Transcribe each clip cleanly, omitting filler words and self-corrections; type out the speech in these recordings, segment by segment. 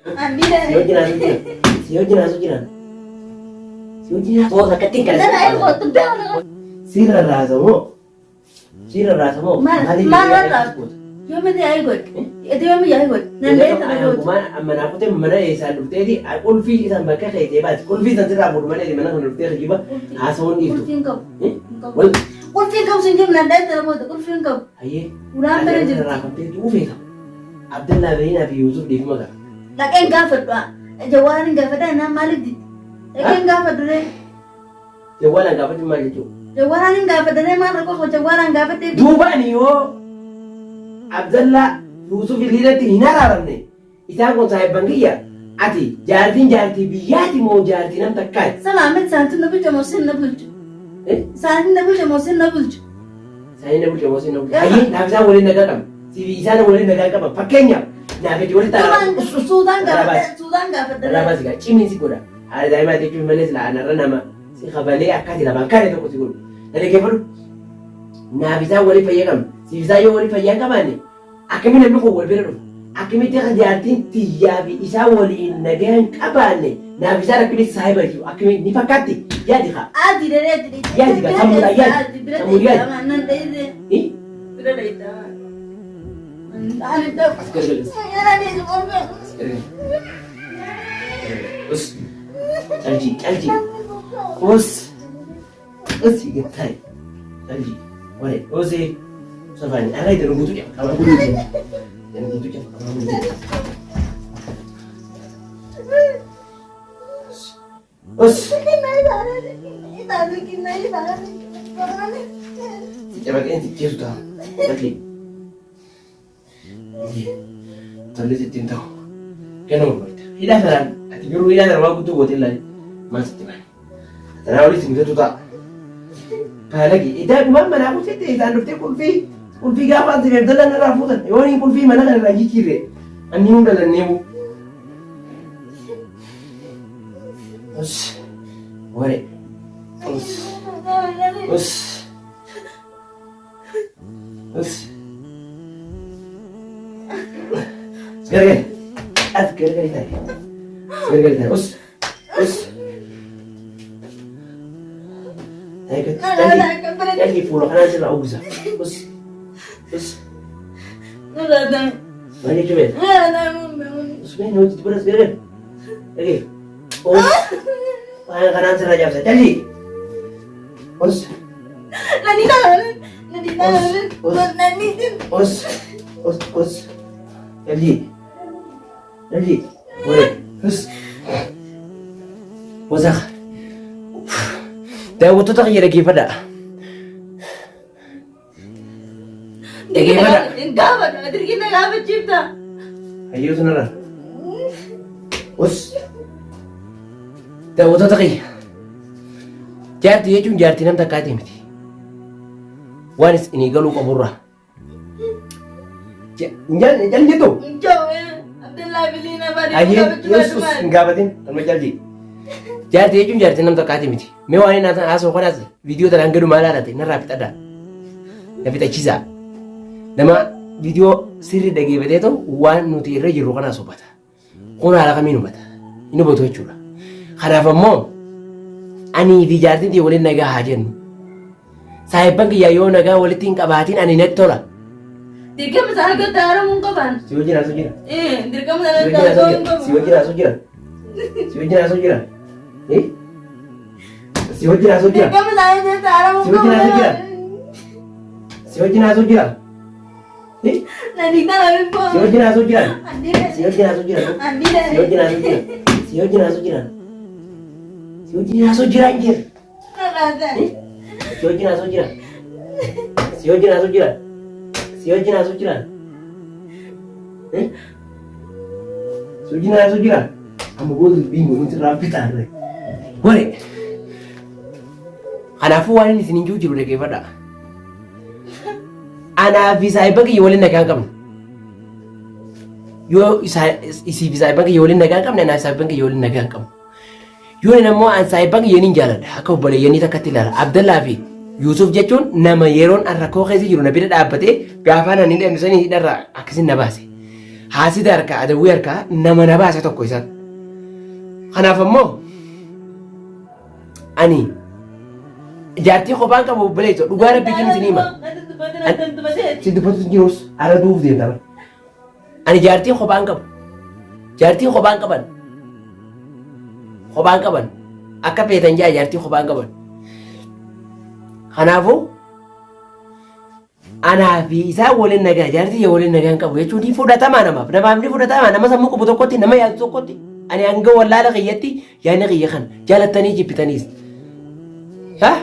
Si wajjin haasa'u jira. Si wajjin haasa'u jira. Si wajjin haasa'u rakkattiin kana. Siirra raasamoo. Siirra raasamoo. Yoomiti yaa godhe. Ati yoomi yaa godhe. Mana kutee mana eessaa dhufteeti qulfii isaan bakka keetee baati. Qulfii isaan sirraa fuudhu malee mana kana dhuftee rijiba haasa'uun dhiiftu. Qulfiin qabu. Qulfiin qabu sin jiru nanda'e sana booda qulfiin qabu. Hayyee. Uraan bira jiru. Raafattee duufee qaba. Abdallaa Beenaa fi Yuusuf dhiifuma qaba. Dhaqeen gaafadhu. Jawaarin gaafadhaa naan maaliif diti? Dhaqeen gaafadhu ree. Jawaalaan gaafachuu maal jechuudha? Jawaarin gaafadhee maal rakkoo jawaaran gaafadhee. Duubaan yoo Abdallaa Yuusuf ililatti hin araaramne isaan kun saahibban kiyya ati jaartii biyyaati moo jaartii nam takkaati? Salaamet saantiin na bulcha moo sin na bulchu? Saantiin na bulcha moo sin na bulchu? Saantiin na bulcha moo sin na bulchu? Hayyee naaf isaan waliin nagaa qaba. Sibii isaan waliin nagaa qaba. Fakkeenyaaf naaf itti walitti araamu. Suudaan gaafadha. Raabas gaa cimii si godha. Haala daa'imaa jechuun malee sila anarra nama si qabalee akkati lamaan kaane tokko si godhu. Dhaggeeffadhu. Naaf isaan walii fayyaa qabna. Sibii isaan yoo walii fayyaa qabaanne akkamiin namni kun wal bira dhufu? Akkamitti akka jaartiin tiyyaa fi isaa waliin nagaan qabaanne naaf isaa rakkinis saahiba jiru akkamiin ni fakkaatti yaadi haa? Ati dheedee ati dheedee. Yaadi haa sammuudha yaadi. Sammuudha yaadi. Nan dheedee. Bira dheedee. Ani ta'u. As gargaras. Yana dheedee qorbe. Us. Calji. Us. Us higattai. Calji. Wale. Usi. Safani. Array da rubutu ya. Kamar gudu ne. Da rubutu ya. Kamar gudu ne. Us. Coba kan dia sudah. Lagi. Tadi si tinta. Kenapa? Ida saran. Ati guru ida saran waktu tu hotel lagi. Masih tiba. Tarawih sih kita tuh. Lagi. Ida cuma mana aku sih ida nufti kulfi gafan sih berjalan narafutan. Ini kulfi mana kan lagi kiri. Ani udah nemu. Us. Wale. Us. Sekarang, sekarang tadi. Us. Tadi pulau kanan sila ugusa. Us. Banyak coba. Us main nuju beras sekarang. Lagi. Us. Kanan sila jawab saya. Tadi. Us. Us. Lagi. Boleh. Us. Wazak. Dah waktu tak kira lagi pada. Lagi pada. Gawat, adri kita gawat cipta. Ayo sana. Us. Dah waktu tak kira. Jarti cuma jarti nam tak kati mati. Wanis ini galu kaburra. Jangan gitu. Abdullah bilina bari. Ayo, Yesus ngabatin, kan majalji. Jarti cuma jarti nam tak kati mati. Mewah ini nata aso konas video teranggeru malah nanti narapit ada. Tapi tak ciza. Nama video siri dagi bete itu wan nuti rejiru kana sobata. Kuna ala kami numata. Ini betul cura. Karena mo ani fi jarti dia boleh naga hajen. Saya bang kiayo naga boleh tingkap batin ani net tola. Dirkam sana kita orang mungkapan. Siwajira. Dirkam sana kita orang mungkapan. Siwajira. Siwajira. Dirkam sana kita orang mungkapan. Siwajira. Nanti kita lagi pun. Siwajira. Andire. Siwajira. Anjir. Nada. Siwajira. Kamu boleh bingung untuk rapitan. Boleh. Anak fuan ini sini jujur deh kepada. Anak bisa bagi yolin nak kamu. Yo isi bisa bagi yolin nak kamu, anak saya bagi yolin nak kamu. Yo nama an saya bagi yenin jalan. Aku boleh yenin tak katilar. Abdullah fi Yusuf jechun nama yeron arra ko khezi jiru nabira dabbate gafana ni den sani darra akisin nabase. haasida harkaa adawwii harkaa nama na baase tokko isaan. Kanaaf ammoo ani jaartii kophaan qabu obboleetto dhugaa rabbiitiin isin hima. Si dubbatu jirus ala duuf deemtama. Ani jaartii kophaan qabu. Jaartii kophaan qaban. Kophaan qaban. Akka feetan jaa jaartii kophaan qaban. Kanaafuu anaa fi isaa waliin nagaa jaartii waliin nagaan qabu jechuun fudhatamaa namaaf. Namaaf ni fudhatamaa nama sammuu qabu tokkotti nama yaadu tokkotti. Ani hanga wallaala qiyyatti yaadni qiyya kan jaalattanii jibbitaniis. Haa?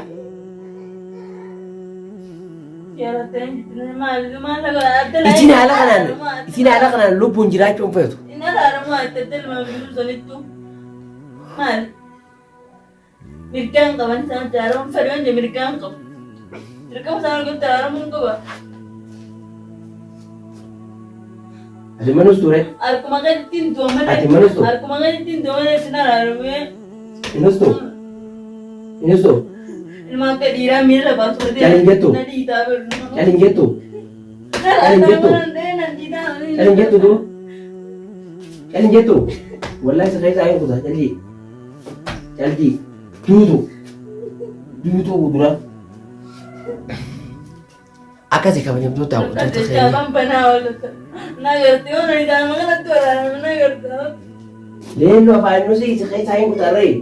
Isin haala kanaan lubbuun jiraachuun feetu. Mirgaan qaban isaan jaalamuun fedhan je mirgaan qabu. Dirqama isaan argatu jaalamuun qaba. Ati manus ture? Akkuma kanattiin doomane. Ati manus ture? Akkuma kanattiin doomane isin araaramee. Inus ture? Inus ture? Ilma akka dhiiraa miira baatu ta'e. Caliin jettu? Na dhiitaa biru. Caliin jettu? Caliin jettu? Caliin jettu duru? Caliin jettu? Wallahi isa keessa ayin kutaa calii. Calii. Duutu. Duutu dura. Akkasii kabajamtoota hawwattoota keenya. Jaaban banaa oolata. Nagartee yoo nani daa'ima kanatti waraaname nagartaa. Leennu afaanus isa keessa ayin kutaarree.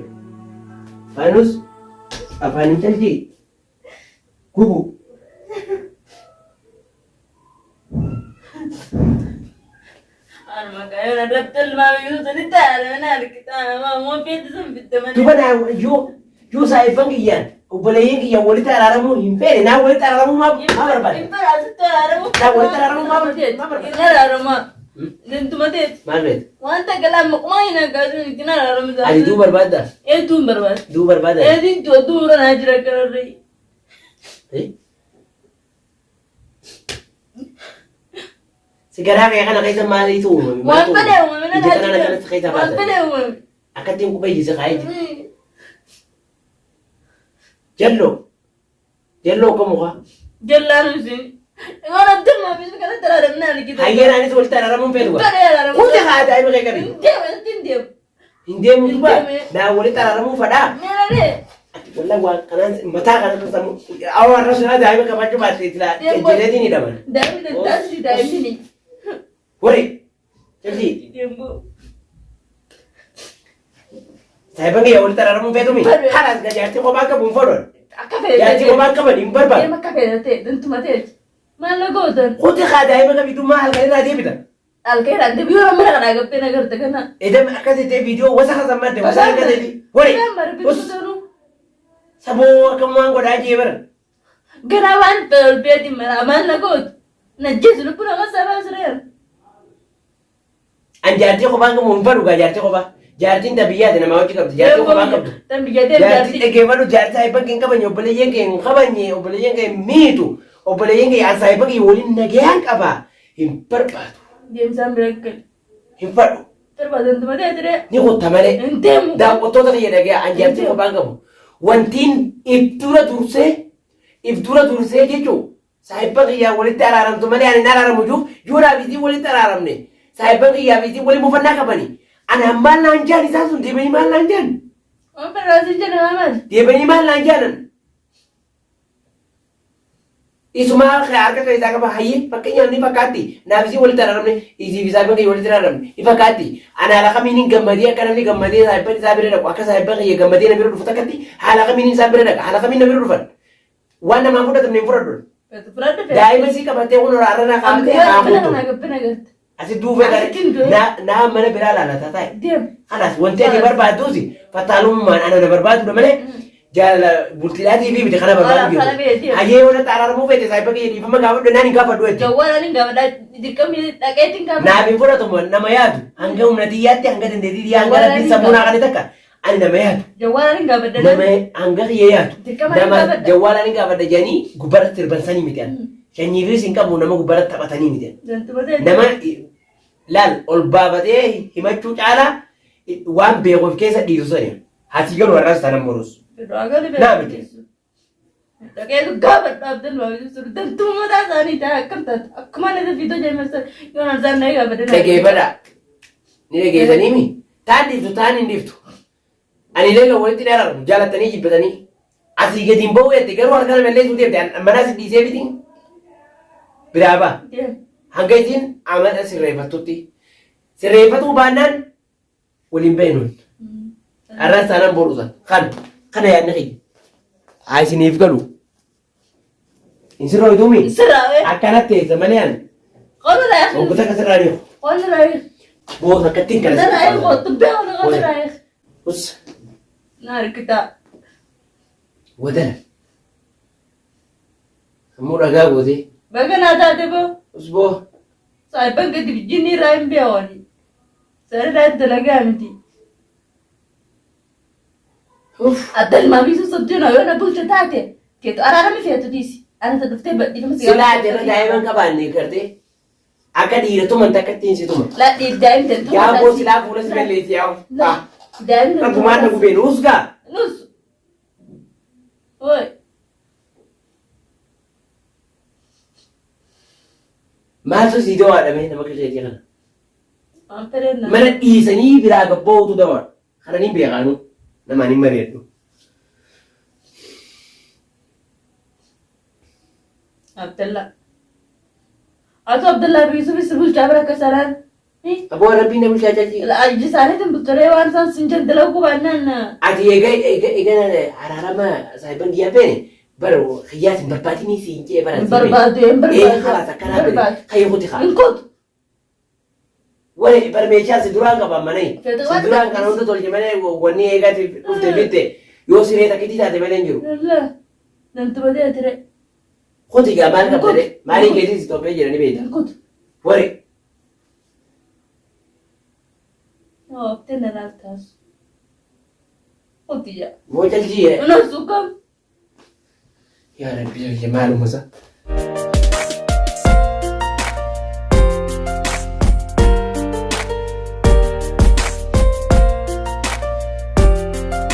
Afaanus afaanin calii. Gubu. Makanya dapat lama minggu tadi tak ada mana kita mau pergi sampai teman. Tu mana yo saya panggilnya. Ubaleyin ki yang wali tararamu impere na wali tararamu ma berbat. Impere asal tararamu. Na wali tararamu ma berbat. Ina tararamu. Dan tu mati. Margaret. Wanta kalam main agak tu ina tararamu. Ali du berbat dah. Tu berbat. Du berbat. Din tu orang ajar kerana. Sekarang kan nak kita mali itu. Wan pada umum mana dah. Jangan nak kita wan pada umum. Akan tim ku bayi sekai. Jello kamu kah? Jello sih. Orang tu mah bisa kalau terada mana kita. Ayer ani tu terada mau pergi. Terada. Kau tak ada air mereka ni. Dia. India mungkin bah. Dah boleh terada mau pada. Mana ni? Wallah gua kanan mata kanan tu sama. Awal rasa ada air mereka macam apa sih? Jadi ini dah mana? Dah tas di dah ini. Woi, jadi. Tempo. Saya panggil ya, ulita rara mumpai tu mi. Kalas gajah arti kau bangka bumfor. Kafe. Ya arti kau bangka mana impar ba. Dia mak kafe nanti, dan tu mati. Mana kau tu? Kau tu kada ayam kau itu mahal kali dah dia bida. Alkera, dia biar mana kan agak pernah kerja kan? Eda akan jadi video, wasa kan sama deh, wasa kan jadi. Woi. Sabu kamu anggo dah je ber. Gerawan terbiar di mana kau? Najis lu pun amat sabar serius. Anjarti kau bangka mumpar uga jarti kau bah. Jarti indah biaya deh nama wajib kerja. Jarti kau bangka. Tapi jadi jarti ekevalu jarti saya panggil kau banyak boleh yang kau kabanyi, boleh yang kau mitu, boleh yang kau saya panggil ulin nageang apa? Impar batu. Dia sambil kel. Impar. Terbadan tu mati ada. Ni kau tamale. Entemu. Dah kau tahu tak ya deh anjarti kau bangka mu. Wantin ibtura durse jechu. Saya panggil ya ulin teraram tu mana ani nararam muju. Jura biti ulin teraram ni. Saya panggil ya biti ulin mufanna kapani. Ana mal lanjan isa sun dia bani mal lanjan. Apa rasa jangan aman? Dia bani mal lanjanan. Isu mal khayal ka kaisa ka bahayi pakainya ni pakati. Na bisi ulin teraram ni. Isi bisa panggil ulin teraram ni. Ipakati. Ana ala kami ni gambadia kana ni gambadia saya panggil sabire dak. Aka saya panggil ya gambadia na biru futakati. Hala kami ni sabire dak. Hala kami na biru rufan. Wana mampuda tamni furadul. Daima sih kabate uno rara na kamte hamutu. Asih dua kali na mana berala na tatai. Alas wanti di berbatu sih. Fatalum man ana na berbatu dah mana? Jala bultilati bibi de kana berbatu. Aye ona tarar mu bete sai pagi di pama gawa nani gawa dua. Jawara ni gawa di kami taketing gawa. Na bi fura tuh nama yadu. Angga umnati yati angga dende di angga di sabuna kan itaka. Ani nama yadu. Jawara ni gawa dah. Nama angga ye yadu. Nama jawara ni gawa dah jani gubarat terbansani mitian. Janjiru singka mu nama gubarat tabatani mitian. Nama lal olbabate himachu cala wan begof kesa diusanya. Hati kan waras tanam morus. Nah betul. Dhaqee gaafa dhaabdan baay'ee jiru. Dantuu mataa isaanii ta'a akkam taata. Akkuma inni fiitoo jaamessa yoon arsaan na'ee gaafa danaa. Dhageeffadha. Ni dhageessanii mi? Taan dhiiftu taan hin dhiiftu. Ani illee walitti dheeraadhu jaalatanii jibbatanii. Asii gadi hin ba'u jettee garuu harkaan mallee deemte mana si dhiisee bitiin. Biraa ba'a. Hanga isin amala sirreeffattutti. Sirreeffatuu baannaan waliin ba'inuun. Arraan saanaan boodhuusan. Kana yaadna kiyya. Haa isiniif galu. Hin sirrooytuumi? Sirraawee. Akkanatti eessa malee ani. Qonna raayee. Oggota akka sirraa dhiyo. Qonna raayee. Boota akkattiin kana Qonna raayee kootu beeku na qonna raayee. Us. Na harkitaa. Wadala. Ammoo dhagaa gootee. Bakka naa taate boo. Us boo. Saayiban gadi bijjinni irraa hin beewani. Sari irraa dalagaa miti. Adda ilmaa bisu sabdiin yoo na bulcha taate keetu araarami feetu dhiisi. Ani ta dhuftee badhiifama Silaa jira daa'iman qabaanne gartee akka dhiiratuman takka ittiin situma. Ladhiif daa'im tentu. Yaa boo silaa fuula si balleessi yaa'u. Daa'im tentu. Akkumaan na gubeen usgaa. Nus. Oi. Maaltu sii dawaa dhamee nama qilleetii kana. Amperenna. Mana dhiisanii biraa gabbootu dawaa. Kana ni beekaanu namaan hin bareeddu. Abdallah. Ato Abdallah bisu bisu bulchaa bira akka saraan. Aboo rabbiin na bulchaa jalti. Ajji isaaniitiin bultolee waan isaan sin jaldalau gubaannaan. Ati eega araarama saayiban biyyaa beene bara xiyyaas hin barbaatinii siin jee bara. Hin barbaadu hin barbaadu. Kalaas akkanaa beene kayyoo kuti kaa. Hin kutu. Wani barmeechaa si duraan qaban manee. Si duraan kana hunda tolche malee wanni eegaati dhufte bitte yoo siree takkitii taate malee hin jiru. Namtu badee ture. Kuti gaa maal qabdee maaliin keessi si tophee jedhanii beekta. Hin kutu. Wari. Tena naaf taasu. Kutu yaa. Moo jalchii. Nasuukam. Yaa rabbi maaluma isaa.